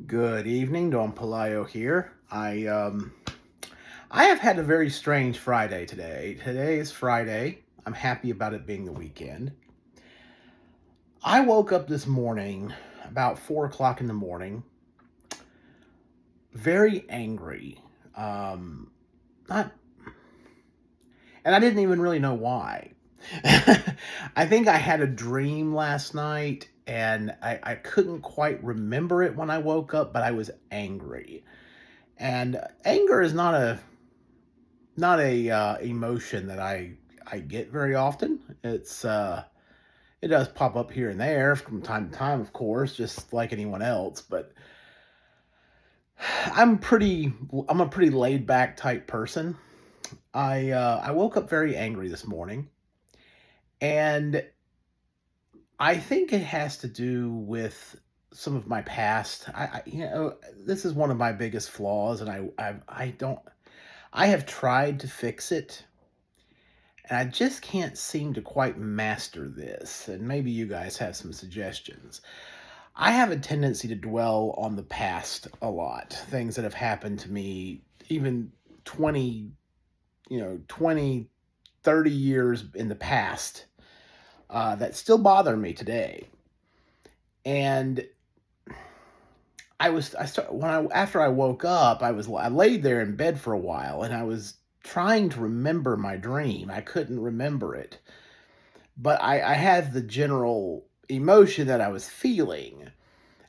Good evening, Don Palayo here. I have had a very strange Friday today. Today is Friday. I'm happy about it being the weekend. I woke up this morning about 4 o'clock in the morning, very angry. Um, not, and I didn't even really know why. I think I had a dream last night, and I couldn't quite remember it when I woke up, but I was angry. And anger is not a emotion that I get very often. It does pop up here and there from time to time, of course, just like anyone else. But I'm a pretty laid back type person. I woke up very angry this morning, and I think it has to do with some of my past. This is one of my biggest flaws, and I don't I have tried to fix it, and I just can't seem to quite master this. And maybe you guys have some suggestions. I have a tendency to dwell on the past a lot, things that have happened to me even 20, 20, 30 years in the past that still bother me today. And I start when I after I woke up, I laid there in bed for a while, and I was trying to remember my dream. I couldn't remember it, but I had the general emotion that I was feeling,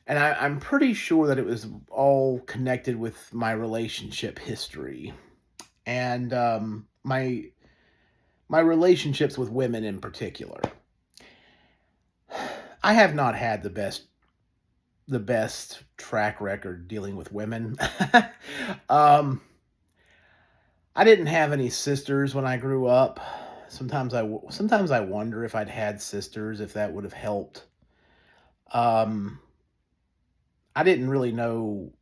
and I'm pretty sure that it was all connected with my relationship history and my relationships with women in particular. I have not had the best track record dealing with women. um, I didn't have any sisters when I grew up. Sometimes I wonder if I'd had sisters, if that would have helped. Um, I didn't really know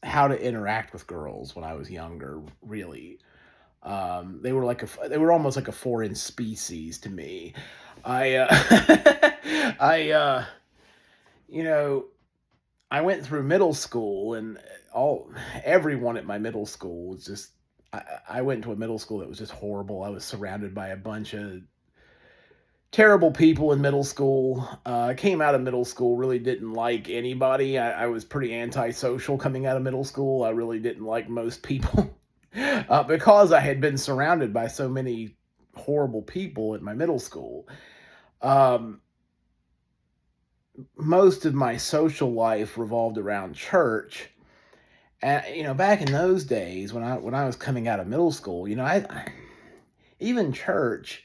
how to interact with girls when I was younger. Really, they were almost like a foreign species to me. I I you know I went through middle school, and all everyone at my middle school was just. I went to a middle school that was just horrible. I was surrounded by a bunch of terrible people in middle school. I came out of middle school, really didn't like anybody. I was pretty antisocial coming out of middle school. I really didn't like most people because I had been surrounded by so many horrible people at my middle school. Um, Most of my social life revolved around church. And back in those days when I was coming out of middle school, even church,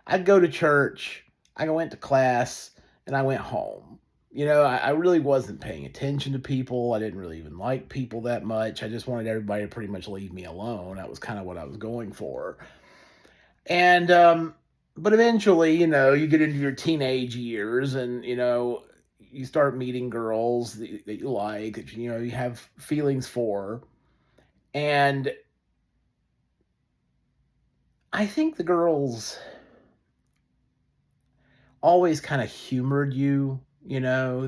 I'd go to church, I went to class, and I went home. I really wasn't paying attention to people. I didn't really even like people that much. I just wanted everybody to pretty much leave me alone. That was kind of what I was going for. And but eventually, you get into your teenage years, and you start meeting girls that you like, that you have feelings for. And I think the girls always kind of humored you. Oh,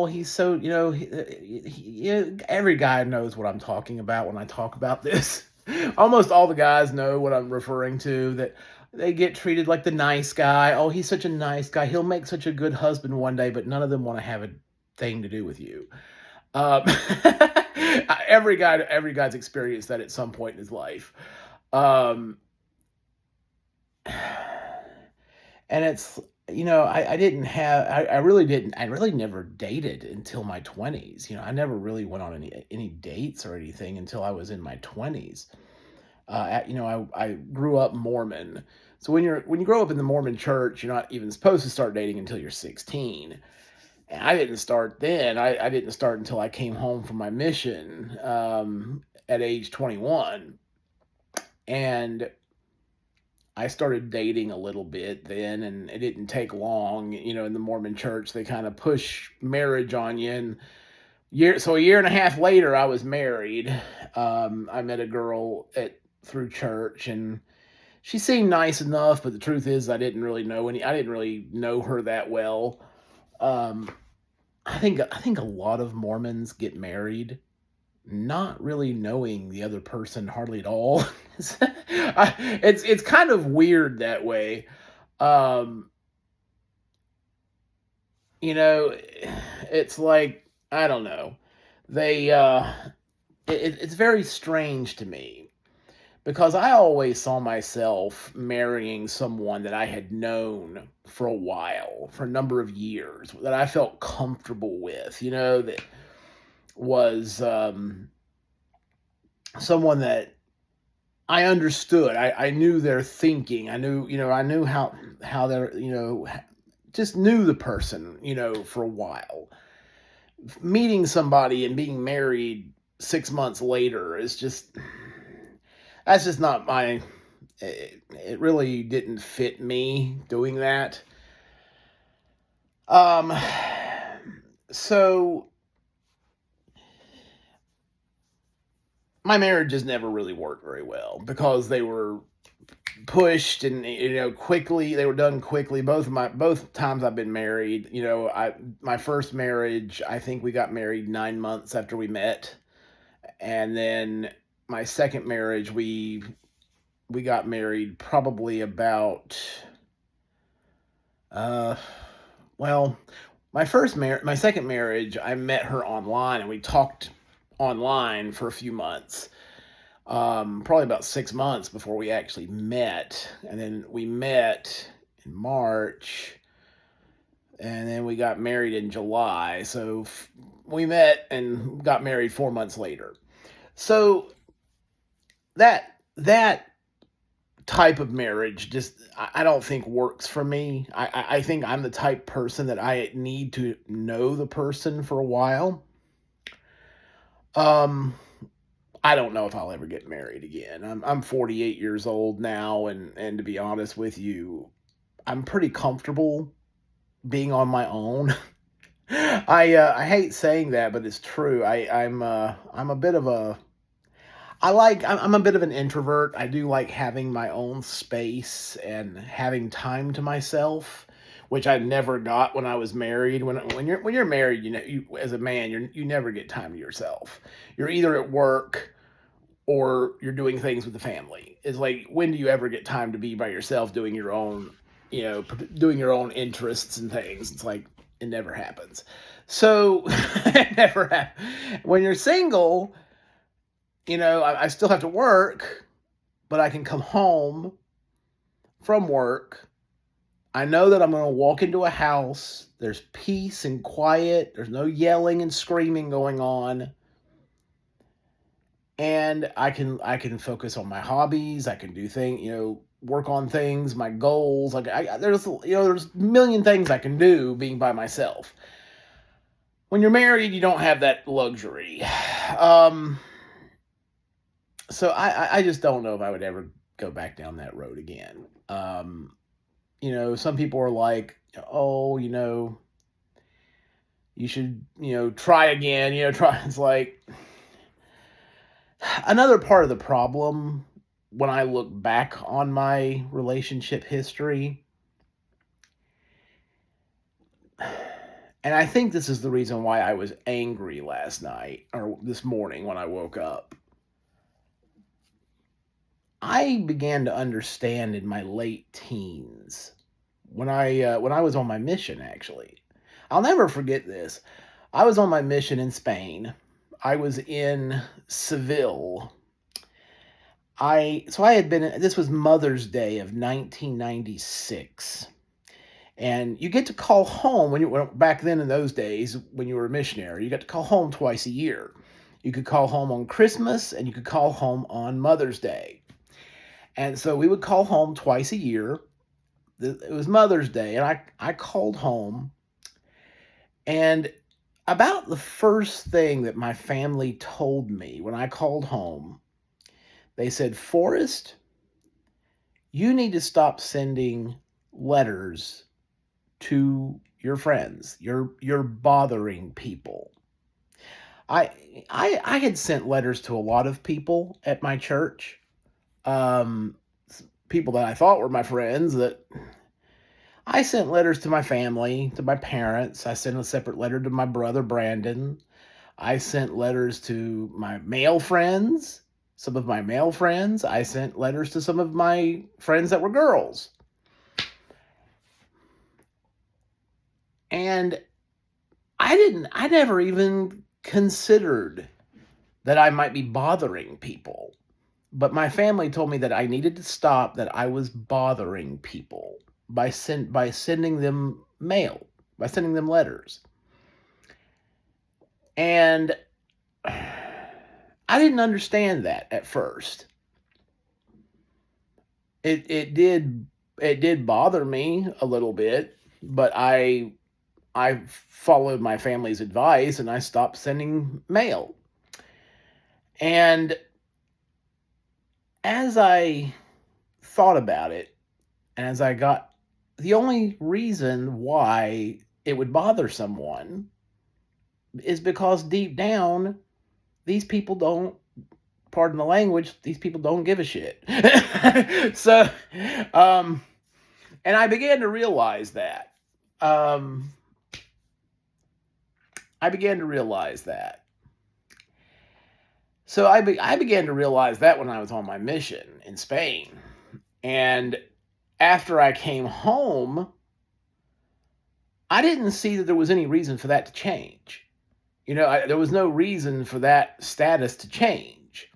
he's so, every guy knows what I'm talking about when I talk about this. Almost all the guys know what I'm referring to, that they get treated like the nice guy. Oh, he's such a nice guy. He'll make such a good husband one day, but none of them want to have a thing to do with you. Um, every guy's experienced that at some point in his life. Um, and it's I didn't have I really never dated until my 20s. I never really went on any dates or anything until I was in my 20s. I grew up Mormon. So when you grow up in the Mormon church, you're not even supposed to start dating until you're 16. And I didn't start then. I didn't start until I came home from my mission at age 21. And I started dating a little bit then, and it didn't take long. In the Mormon church, they kind of push marriage on you. And a year and a half later, I was married. I met a girl through church, and she seemed nice enough, but the truth is, I didn't really know her that well. Um, I think a lot of Mormons get married not really knowing the other person hardly at all. It's kind of weird that way. Um, you know, it's like I don't know. They it's very strange to me because I always saw myself marrying someone that I had known for a while, for a number of years, that I felt comfortable with, that was someone that I understood. I knew their thinking. I knew how they're, just knew the person, for a while. Meeting somebody and being married 6 months later is just that's just not my it really didn't fit me doing that. Um so my marriages never really worked very well because they were pushed and quickly. They were done quickly. Both times I've been married, I my first marriage, I think we got married 9 months after we met. And then my second marriage, we got married probably about uh well, my second marriage, I met her online and we talked online for a few months. Probably about 6 months before we actually met. And then we met in March, and then we got married in July. So we met and got married 4 months later. So that type of marriage just I don't think works for me. I think I'm the type person that I need to know the person for a while. Um, I don't know if I'll ever get married again. I'm 48 years old now, and to be honest with you, I'm pretty comfortable being on my own. I hate saying that, but it's true. I'm a bit of a I'm a bit of an introvert. I do like having my own space and having time to myself, which I never got when I was married. When you're married, you as a man, you never get time to yourself. You're either at work or you're doing things with the family. It's like, when do you ever get time to be by yourself doing your own, doing your own interests and things? It's like it never happens. So it never happens. When you're single, I still have to work, but I can come home from work. I know that I'm going to walk into a house. There's peace and quiet. There's no yelling and screaming going on. And I can focus on my hobbies. I can do things, work on things, my goals. Like there's a million things I can do being by myself. When you're married, you don't have that luxury. Um, so I just don't know if I would ever go back down that road again. Some people are like, oh, you should, try again, try. It's like another part of the problem when I look back on my relationship history, and I think this is the reason why I was angry last night or this morning when I woke up. I began to understand in my late teens when I was on my mission. Actually, I'll never forget this. I was on my mission in Spain. I was in Seville. I had been. This was Mother's Day of 1996, and you get to call home back then in those days when you were a missionary. You got to call home twice a year. You could call home on Christmas and you could call home on Mother's Day. And so we would call home twice a year. It was Mother's Day, and I called home. And about the first thing that my family told me when I called home, they said, Forrest, you need to stop sending letters to your friends. You're bothering people. I had sent letters to a lot of people at my church. Um, People that I thought were my friends that I sent letters to my family, to my parents. I sent a separate letter to my brother Brandon. I sent letters to my male friends, some of my male friends. I sent letters to some of my friends that were girls. And I never even considered that I might be bothering people. But my family told me that I needed to stop, that I was bothering people by sending them mail, by sending them letters. And I didn't understand that at first. It did bother me a little bit, but I followed my family's advice and I stopped sending mail. And as I thought about it, and as I got the only reason why it would bother someone is because deep down, these people don't, pardon the language, these people don't give a shit. So, um, and I began to realize that. Um, I began to realize that. So I began to realize that when I was on my mission in Spain. And after I came home, I didn't see that there was any reason for that to change. There was no reason for that status to change.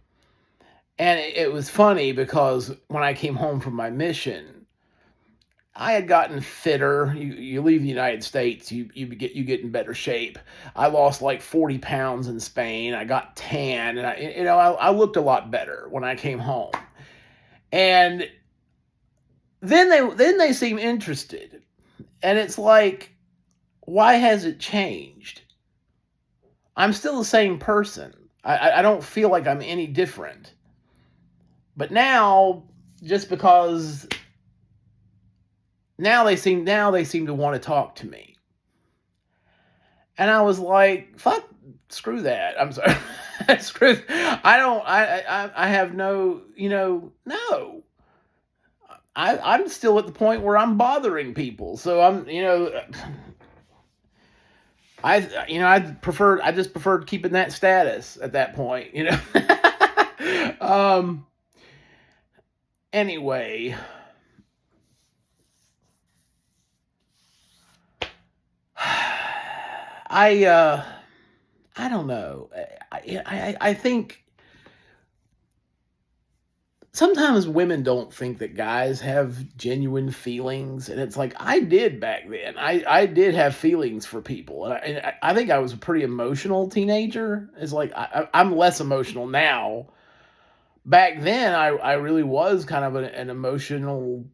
And it was funny because when I came home from my mission, I had gotten fitter. You leave the United States, you get in better shape. I lost like 40 pounds in Spain. I got tan, and I looked a lot better when I came home. And then they seem interested, and it's like, why has it changed? I'm still the same person. I don't feel like I'm any different. But now, just because now they seem to want to talk to me. And I was like, fuck, screw that. I'm sorry. Screw. I don't. I have no. No. I'm still at the point where I'm bothering people. So I'm. I just preferred keeping that status at that point. Anyway. I don't know. I think sometimes women don't think that guys have genuine feelings, and it's like I did back then. I did have feelings for people, and I think I was a pretty emotional teenager. It's like I'm less emotional now. Back then, I really was kind of an emotional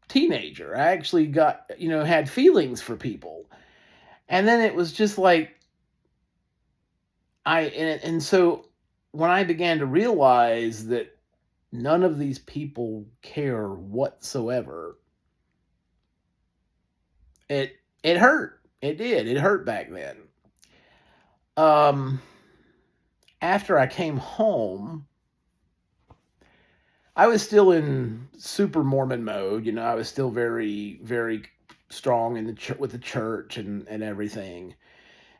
teenager. I actually had feelings for people, and then it was just like and so when I began to realize that none of these people care whatsoever, it hurt. It did. It hurt back then. Um, After I came home, I was still in super Mormon mode. I was still very, very strong in with the church and everything.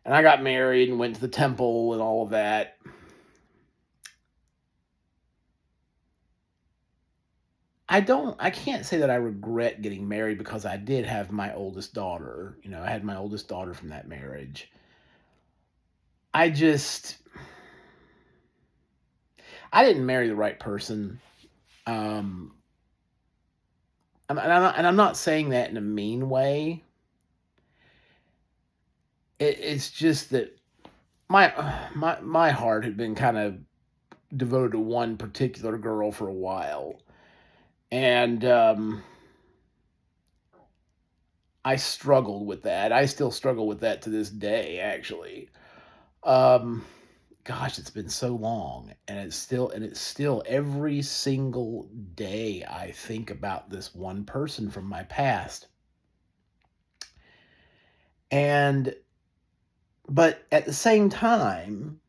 And I got married and went to the temple and all of that. I can't say that I regret getting married because I did have my oldest daughter. I had my oldest daughter from that marriage. I just, I didn't marry the right person. Um, and I'm not saying that in a mean way. It's just that my heart had been kind of devoted to one particular girl for a while, and I struggled with that. I still struggle with that to this day, actually. Um, Gosh, it's been so long, and it's still every single day I think about this one person from my past. And but at the same time,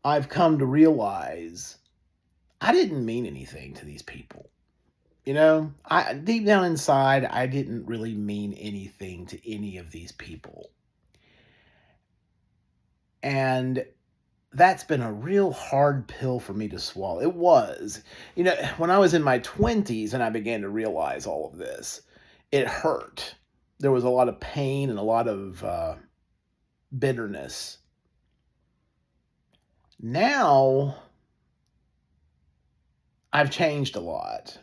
I've come to realize I didn't mean anything to these people. I deep down inside, I didn't really mean anything to any of these people. And that's been a real hard pill for me to swallow. It was. When I was in my 20s and I began to realize all of this, it hurt. There was a lot of pain and a lot of bitterness. Now, I've changed a lot.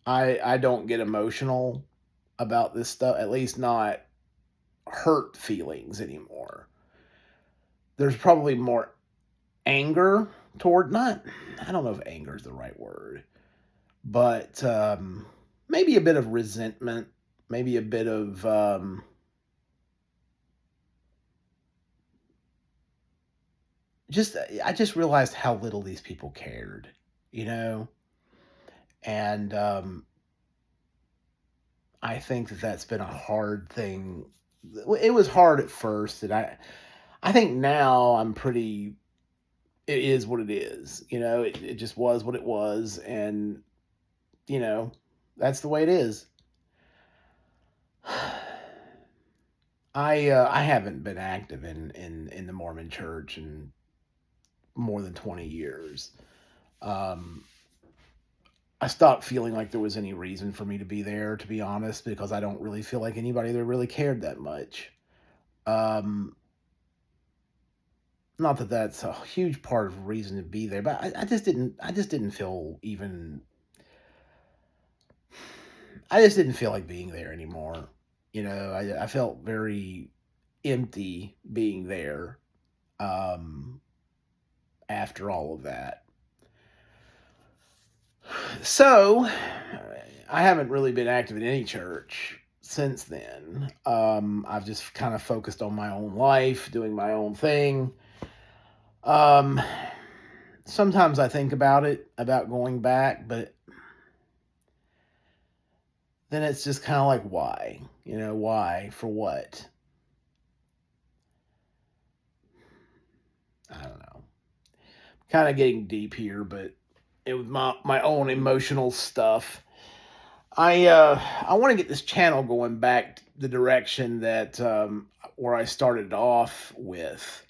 I don't get emotional about this stuff, at least not hurt feelings anymore. There's probably more anger toward, not, I don't know if anger is the right word, but maybe a bit of resentment, maybe a bit of just I just realized how little these people cared, you know, and I think that that's been a hard thing. It was hard at first, and I think now I'm pretty. It is what it is, It just was what it was, and you know that's the way it is. I haven't been active in the Mormon Church in more than 20 years. Um, I stopped feeling like there was any reason for me to be there, to be honest, because I don't really feel like anybody there really cared that much. Um, Not that that's a huge part of the reason to be there, but I just didn't feel even, I just didn't feel like being there anymore. I felt very empty being there um, after all of that. So, I haven't really been active in any church since then. I've just kind of focused on my own life, doing my own thing. Um, Sometimes I think about it, about going back, but then it's just kind of like, why? Why? For what? I don't know. Kind of getting deep here, but it was my own emotional stuff. I want to get this channel going back the direction that where I started off with.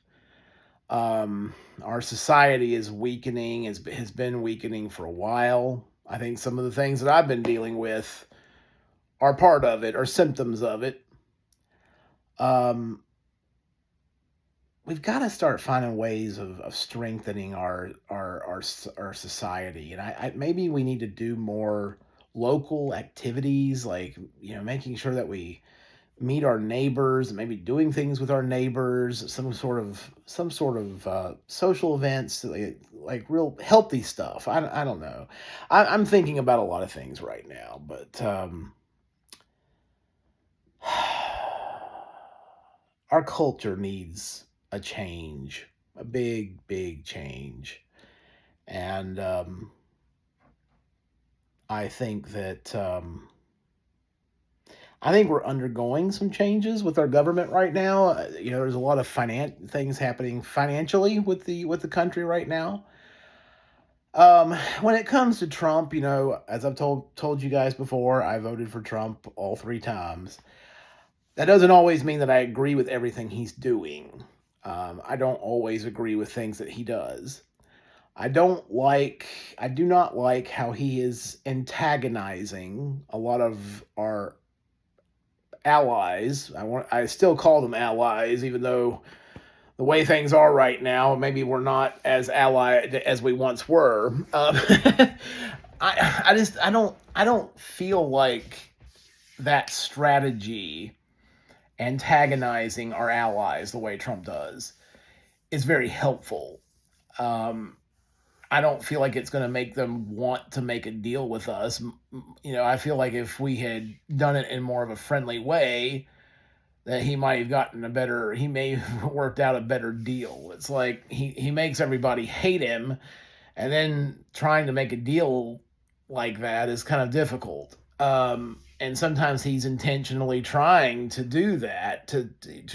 Our society is weakening, has been weakening for a while. I think some of the things that I've been dealing with are part of it, or symptoms of it. Um, we've got to start finding ways of strengthening our society, and maybe we need to do more local activities, like making sure that we meet our neighbors, maybe doing things with our neighbors, some sort of social events, like real healthy stuff. I don't know. I'm thinking about a lot of things right now, but our culture needs a change, a big, big change. And I think that I think we're undergoing some changes with our government right now. There's a lot of things happening financially with the country right now. When it comes to Trump, as I've told you guys before, I voted for Trump all three times. That doesn't always mean that I agree with everything he's doing. I don't always agree with things that he does. I don't like, I do not like how he is antagonizing a lot of our allies. I still call them allies, even though the way things are right now, maybe we're not as allied as we once were. I don't feel like that strategy, antagonizing our allies the way Trump does, is very helpful. Um, I don't feel like it's going to make them want to make a deal with us. I feel like if we had done it in more of a friendly way, that he may have worked out a better deal. It's like he makes everybody hate him, and then trying to make a deal like that is kind of difficult. And sometimes he's intentionally trying to do that to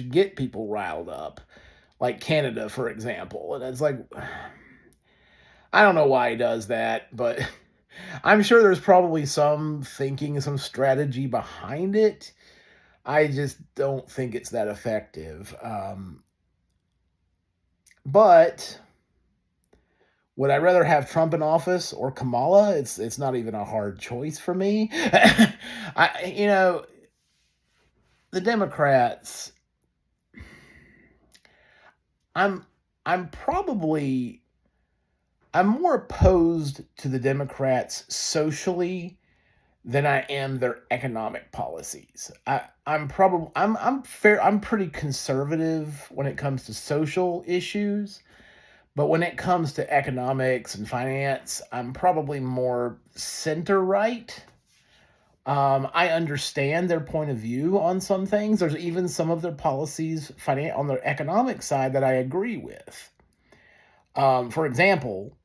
get people riled up, like Canada, for example. And it's like, I don't know why he does that, but I'm sure there's probably some thinking, some strategy behind it. I just don't think it's that effective. But would I rather have Trump in office or Kamala? It's not even a hard choice for me. The Democrats. I'm I'm probably I'm more opposed to the Democrats socially than I am their economic policies. I'm pretty conservative when it comes to social issues, but when it comes to economics and finance, I'm probably more center right. I understand their point of view on some things. There's even some of their policies on their economic side that I agree with. For example,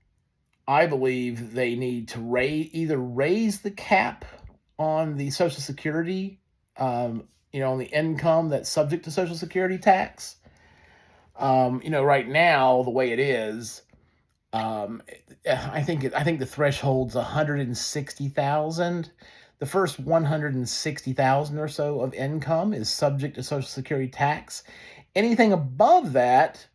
I believe they need to either raise the cap on the Social Security, on the income that's subject to Social Security tax. Right now the way it is, I think the threshold's 160,000. The first 160,000 or so of income is subject to Social Security tax. Anything above that,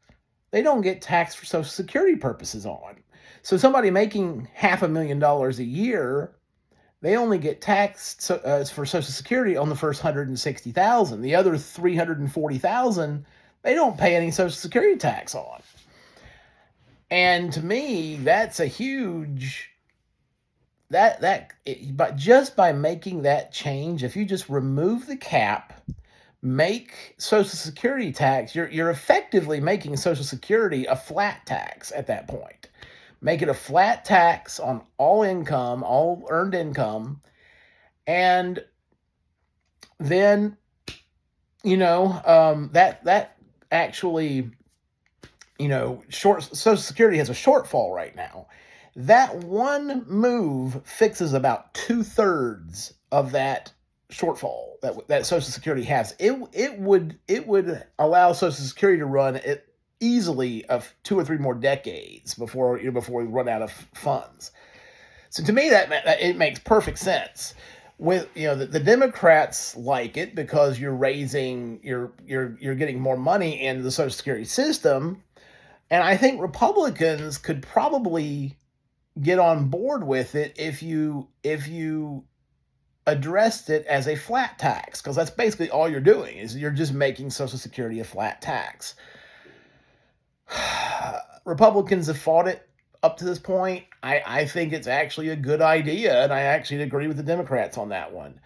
they don't get taxed for Social Security purposes on. So somebody making $500,000 a year, they only get taxed for Social Security on the first 160,000. The other 340,000, they don't pay any Social Security tax on. And to me, that's a huge but just by making that change, if you just remove the cap, make Social Security tax, you're effectively making Social Security a flat tax at that point. Make it a flat tax on all income, all earned income, and then that actually short Social Security has a shortfall right now. That one move fixes about 2/3 of that shortfall that Social Security has. It would allow Social Security to run it easily of 2 or 3 more decades before we run out of funds. So to me, that it makes perfect sense. With the Democrats like it because you're getting more money into the Social Security system, and I think Republicans could probably get on board with it if you addressed it as a flat tax, because that's basically all you're doing is you're just making Social Security a flat tax. Republicans have fought it up to this point. I think it's actually a good idea, and I actually agree with the Democrats on that one.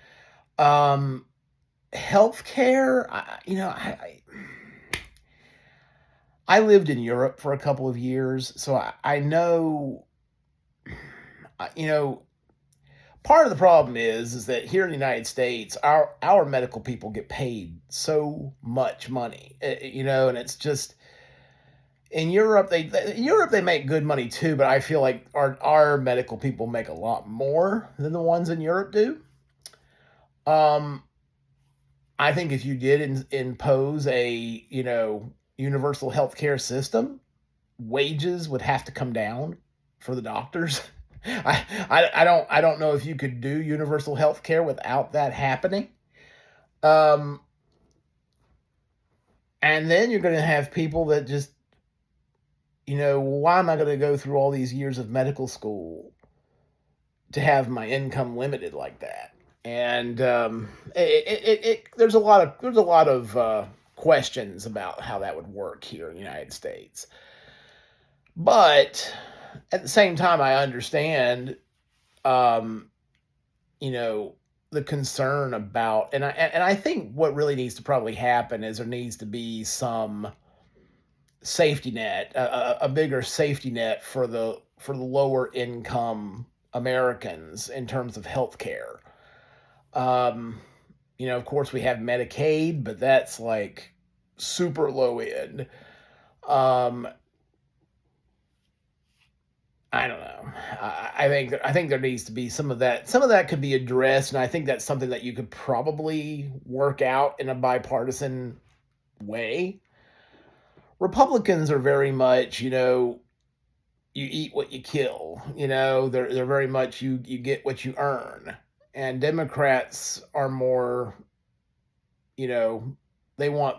Healthcare, I lived in Europe for a couple of years, so I know, you know, part of the problem is that here in the United States, our medical people get paid so much money, and it's just in Europe they make good money too, but I feel like our medical people make a lot more than the ones in Europe do. Um, I think if you did impose a universal healthcare system, wages would have to come down for the doctors. I don't know if you could do universal health care without that happening. Um, and then you're going to have people that just, why am I going to go through all these years of medical school to have my income limited like that? And there's a lot of questions about how that would work here in the United States. But at the same time, I understand, um, you know, the concern about, and I think what really needs to probably happen is there needs to be some safety net, a bigger safety net for the lower income Americans in terms of health care. Um, of course, we have Medicaid, but that's like super low end. Um, I don't know. I think there needs to be some of that. Some of that could be addressed, and I think that's something that you could probably work out in a bipartisan way. Republicans are very much, you eat what you kill. They're very much you get what you earn. And Democrats are more, you know, they want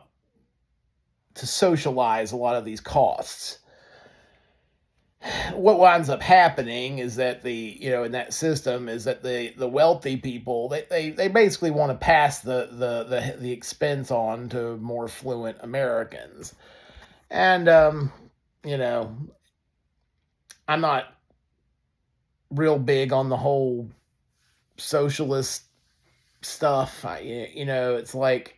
to socialize a lot of these costs. What winds up happening is that in that system is that the wealthy people they basically want to pass the expense on to more fluent Americans. And you know I'm not real big on the whole socialist stuff. It's like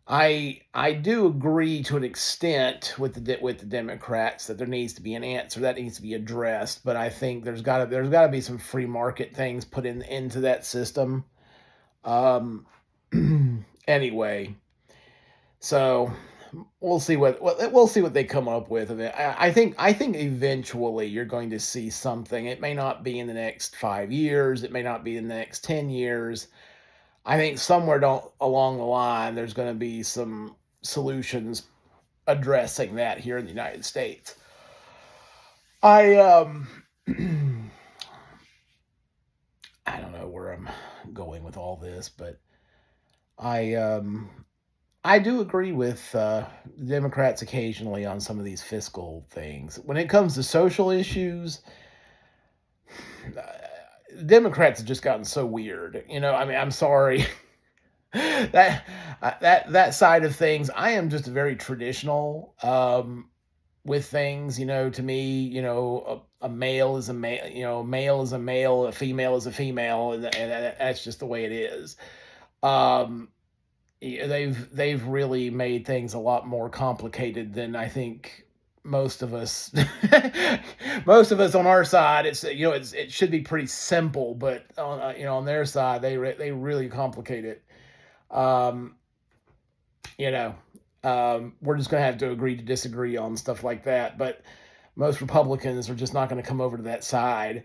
I do agree to an extent with the Democrats that there needs to be an answer that needs to be addressed, but I think there's got to be some free market things put into that system. Um, anyway, so we'll see what they come up with of it. I think eventually you're going to see something. It may not be in the next 5 years. It may not be in the next 10 years. I think somewhere along the line, there's going to be some solutions addressing that here in the United States. I I don't know where I'm going with all this, but I I do agree with Democrats occasionally on some of these fiscal things. When it comes to social issues, Democrats have just gotten so weird. I mean, I'm sorry. That side of things, I am just very traditional with things. To me, a male is a male. A male is a male. A female is a female, and that's just the way it is. Um, they've really made things a lot more complicated than I think most of us most of us on our side. It should be pretty simple, but on their side they really complicate it. um you know we're just going to have to agree to disagree on stuff like that, but most Republicans are just not going to come over to that side.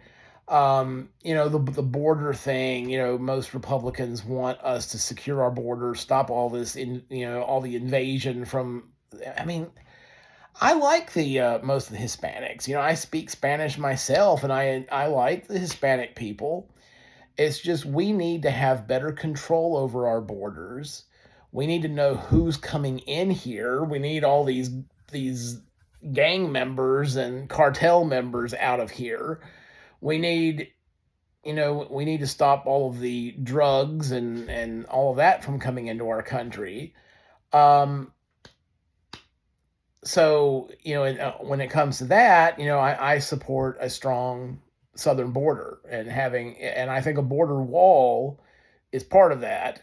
The border thing, most Republicans want us to secure our border, stop all this all the invasion from. I mean, I like the most of the Hispanics. I speak Spanish myself, and I like the Hispanic people. It's just we need to have better control over our borders. We need to know who's coming in here. We need all these gang members and cartel members out of here. We need we need to stop all of the drugs and all of that from coming into our country. Um, so when it comes to that, I support a strong southern border and I think a border wall is part of that.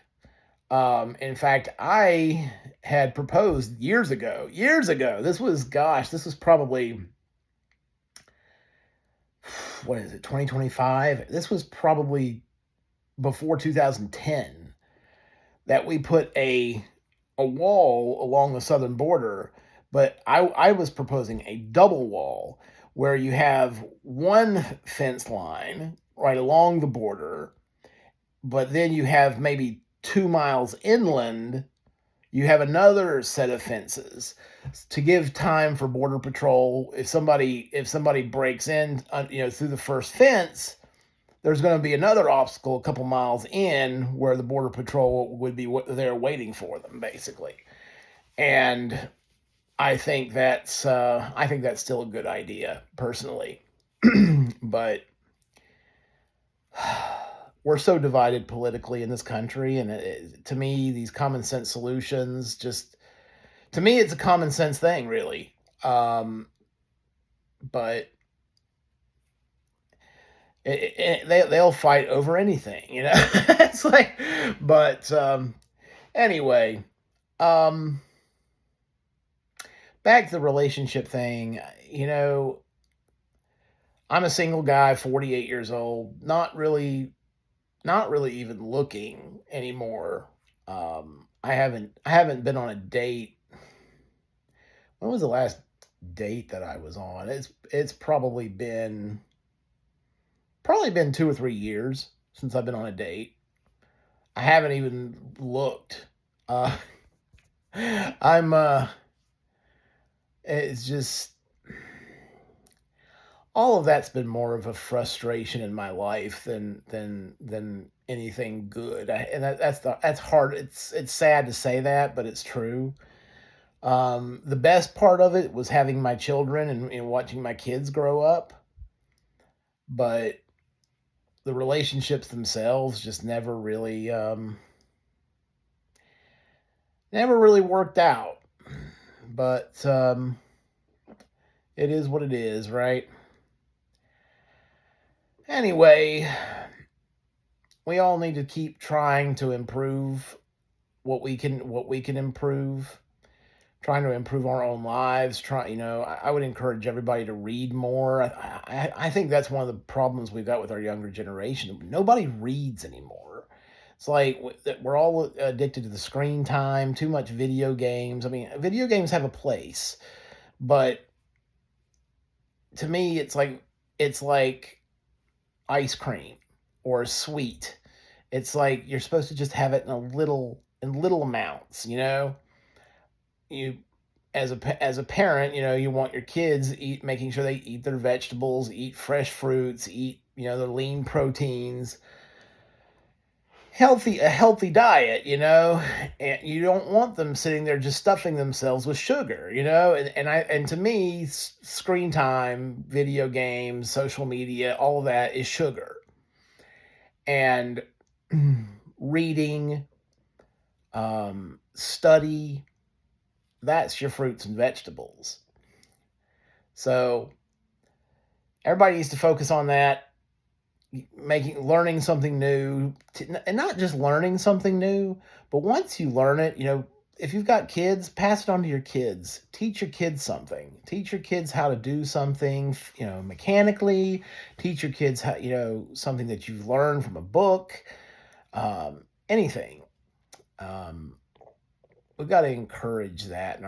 In fact, I had proposed years ago. Years ago, this was probably, what is it, 2025? This was probably before 2010 that we put a wall along the southern border, but I was proposing a double wall where you have one fence line right along the border, but then you have maybe 2 miles inland, you have another set of fences to give time for border patrol. If somebody breaks in, through the first fence, there's going to be another obstacle a couple miles in where the border patrol would be there waiting for them, basically. And I think that's still a good idea, personally. But we're so divided politically in this country, and to me, these common sense solutions just to me, it's a common sense thing, really. But they'll fight over anything. It's like, but anyway, um, back to the relationship thing. I'm a single guy, 48 years old, not really even looking anymore. I haven't been on a date. When was the last date that I was on? It's probably been 2 or 3 years since I've been on a date. I haven't even looked. Uh, I'm it's just all of that's been more of a frustration in my life than anything good. And that's hard. It's sad to say that, but it's true. The best part of it was having my children and watching my kids grow up, but the relationships themselves just never really worked out. But it is what it is, right? Anyway, we all need to keep trying to improve what we can improve, trying to improve our own lives. I would encourage everybody to read more. I think that's one of the problems we've got with our younger generation. Nobody reads anymore. It's like that we're all addicted to the screen time, too much video games. I mean, video games have a place, but to me, it's like ice cream or sweet. It's like you're supposed to just have it in little amounts. You as a parent, you want your kids making sure they eat their vegetables, eat fresh fruits, eat their lean proteins, a healthy diet, and you don't want them sitting there just stuffing themselves with sugar, and to me, screen time, video games, social media, all of that is sugar. And reading, study, that's your fruits and vegetables. So everybody needs to focus on that, learning something new, and not just learning something new, but once you learn it, if you've got kids, pass it on to your kids. Teach your kids something. Teach your kids how to do something, mechanically. Teach your kids how, something that you've learned from a book, anything. Um, we've got to encourage that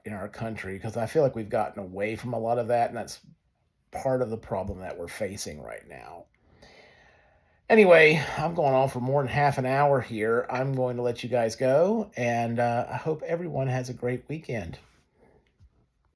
in our country, because I feel like we've gotten away from a lot of that, and that's part of the problem that we're facing right now. Anyway, I'm going on for more than half an hour here. I'm going to let you guys go, and I hope everyone has a great weekend.